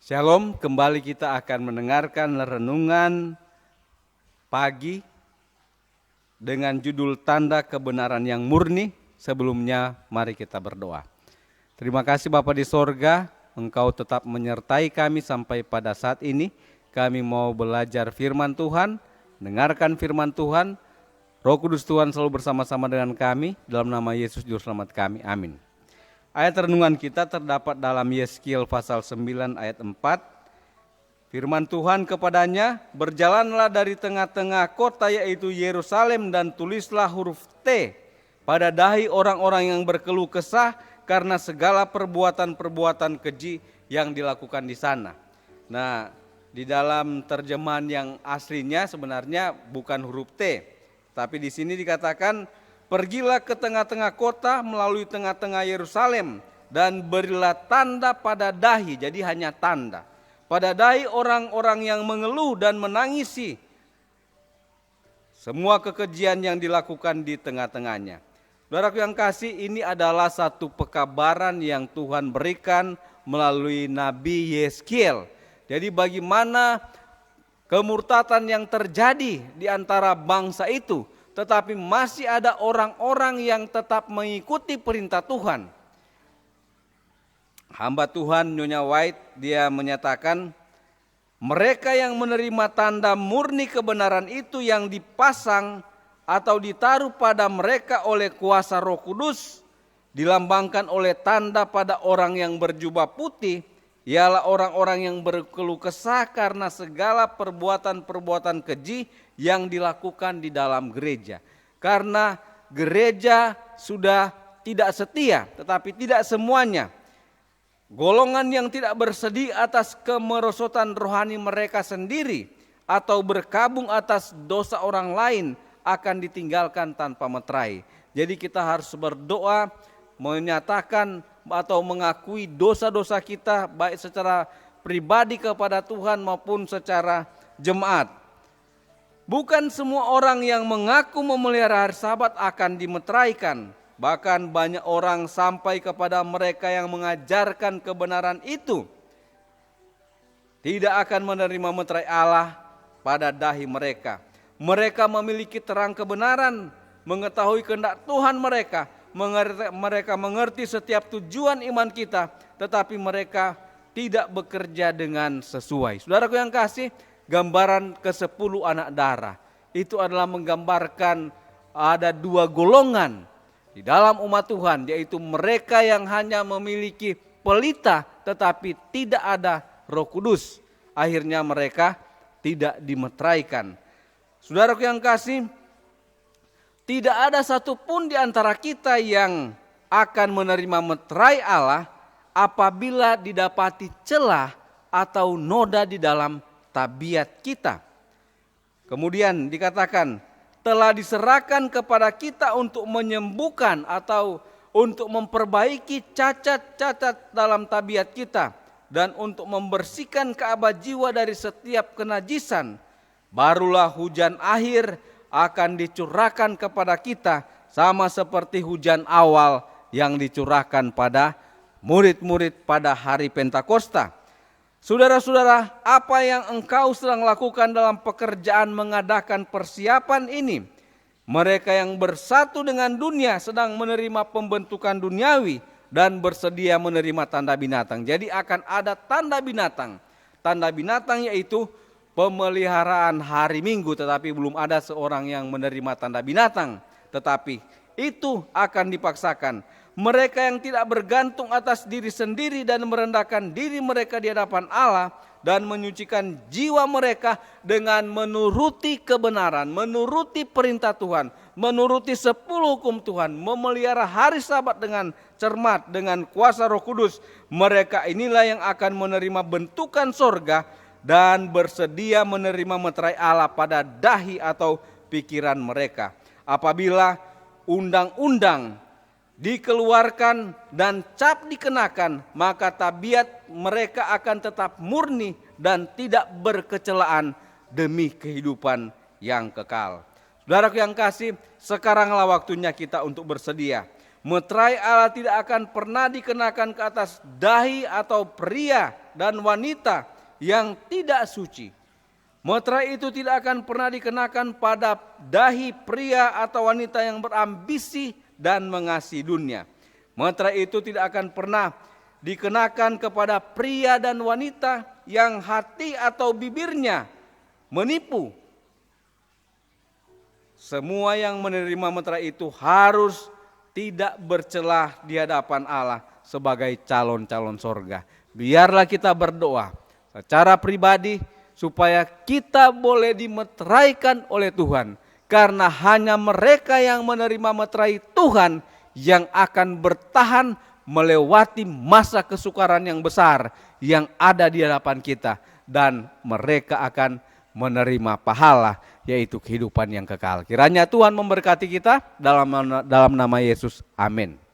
Shalom, kembali kita akan mendengarkan renungan pagi dengan judul Tanda Kebenaran yang Murni. Sebelumnya mari kita berdoa. Terima kasih Bapa di sorga, Engkau tetap menyertai kami sampai pada saat ini. Kami mau belajar firman Tuhan, dengarkan firman Tuhan. Roh Kudus Tuhan selalu bersama-sama dengan kami, dalam nama Yesus Juru Selamat kami, amin. Ayat renungan kita terdapat dalam Yeskiel pasal 9 ayat 4. Firman Tuhan kepadanya, berjalanlah dari tengah-tengah kota yaitu Yerusalem dan tulislah huruf T pada dahi orang-orang yang berkeluh kesah karena segala perbuatan-perbuatan keji yang dilakukan di sana. Nah, di dalam terjemahan yang aslinya sebenarnya bukan huruf T, tapi di sini dikatakan pergilah ke tengah-tengah kota melalui tengah-tengah Yerusalem dan berilah tanda pada dahi, jadi hanya tanda. Pada dahi orang-orang yang mengeluh dan menangisi semua kekejian yang dilakukan di tengah-tengahnya. Saudaraku yang kasih, ini adalah satu pekabaran yang Tuhan berikan melalui Nabi Yeskiel. Jadi bagaimana kemurtatan yang terjadi di antara bangsa itu, tetapi masih ada orang-orang yang tetap mengikuti perintah Tuhan. Hamba Tuhan Nyonya White dia menyatakan, mereka yang menerima tanda murni kebenaran itu yang dipasang atau ditaruh pada mereka oleh kuasa Roh Kudus, dilambangkan oleh tanda pada orang yang berjubah putih, ialah orang-orang yang berkeluh kesah karena segala perbuatan-perbuatan keji yang dilakukan di dalam gereja. Karena gereja sudah tidak setia, tetapi tidak semuanya. Golongan yang tidak bersedih atas kemerosotan rohani mereka sendiri atau berkabung atas dosa orang lain akan ditinggalkan tanpa meterai. Jadi kita harus berdoa, menyatakan atau mengakui dosa-dosa kita baik secara pribadi kepada Tuhan maupun secara jemaat. Bukan semua orang yang mengaku memelihara hari Sabat akan dimeteraikan. Bahkan banyak orang sampai kepada mereka yang mengajarkan kebenaran itu tidak akan menerima meterai Allah pada dahi mereka. Mereka memiliki terang kebenaran, mengetahui kehendak Tuhan mereka, mereka mengerti setiap tujuan iman kita, tetapi mereka tidak bekerja dengan sesuai. Saudaraku yang kasih, gambaran ke-10 anak darah itu adalah menggambarkan ada dua golongan di dalam umat Tuhan, yaitu mereka yang hanya memiliki pelita tetapi tidak ada Roh Kudus. Akhirnya mereka tidak dimeteraikan. Saudaraku yang kasih, tidak ada satupun di antara kita yang akan menerima meterai Allah apabila didapati celah atau noda di dalam tabiat kita. Kemudian dikatakan, telah diserahkan kepada kita untuk menyembuhkan atau untuk memperbaiki cacat-cacat dalam tabiat kita dan untuk membersihkan keabah jiwa dari setiap kenajisan. Barulah hujan akhir akan dicurahkan kepada kita sama seperti hujan awal yang dicurahkan pada murid-murid pada hari Pentakosta. Saudara-saudara, apa yang engkau sedang lakukan dalam pekerjaan mengadakan persiapan ini? Mereka yang bersatu dengan dunia sedang menerima pembentukan duniawi dan bersedia menerima tanda binatang. Jadi akan ada tanda binatang. Tanda binatang yaitu pemeliharaan hari Minggu, tetapi belum ada seorang yang menerima tanda binatang. Tetapi itu akan dipaksakan. Mereka yang tidak bergantung atas diri sendiri dan merendahkan diri mereka di hadapan Allah dan menyucikan jiwa mereka dengan menuruti kebenaran, menuruti perintah Tuhan, menuruti 10 hukum Tuhan, memelihara hari Sabat dengan cermat, dengan kuasa Roh Kudus. Mereka inilah yang akan menerima bentukan sorga dan bersedia menerima meterai Allah pada dahi atau pikiran mereka. Apabila undang-undang dikeluarkan dan cap dikenakan, maka tabiat mereka akan tetap murni dan tidak berkecelaan demi kehidupan yang kekal. Saudaraku yang kasih, sekaranglah waktunya kita untuk bersedia. Meterai Allah tidak akan pernah dikenakan ke atas dahi atau pria dan wanita yang tidak suci. Meterai itu tidak akan pernah dikenakan pada dahi pria atau wanita yang berambisi dan mengasihi dunia. Meterai itu tidak akan pernah dikenakan kepada pria dan wanita yang hati atau bibirnya menipu. Semua yang menerima meterai itu harus tidak bercelah di hadapan Allah sebagai calon-calon sorga. Biarlah kita berdoa secara pribadi supaya kita boleh dimeteraikan oleh Tuhan. Karena hanya mereka yang menerima meterai Tuhan yang akan bertahan melewati masa kesukaran yang besar yang ada di hadapan kita. Dan mereka akan menerima pahala, yaitu kehidupan yang kekal. Kiranya Tuhan memberkati kita dalam nama Yesus. Amin.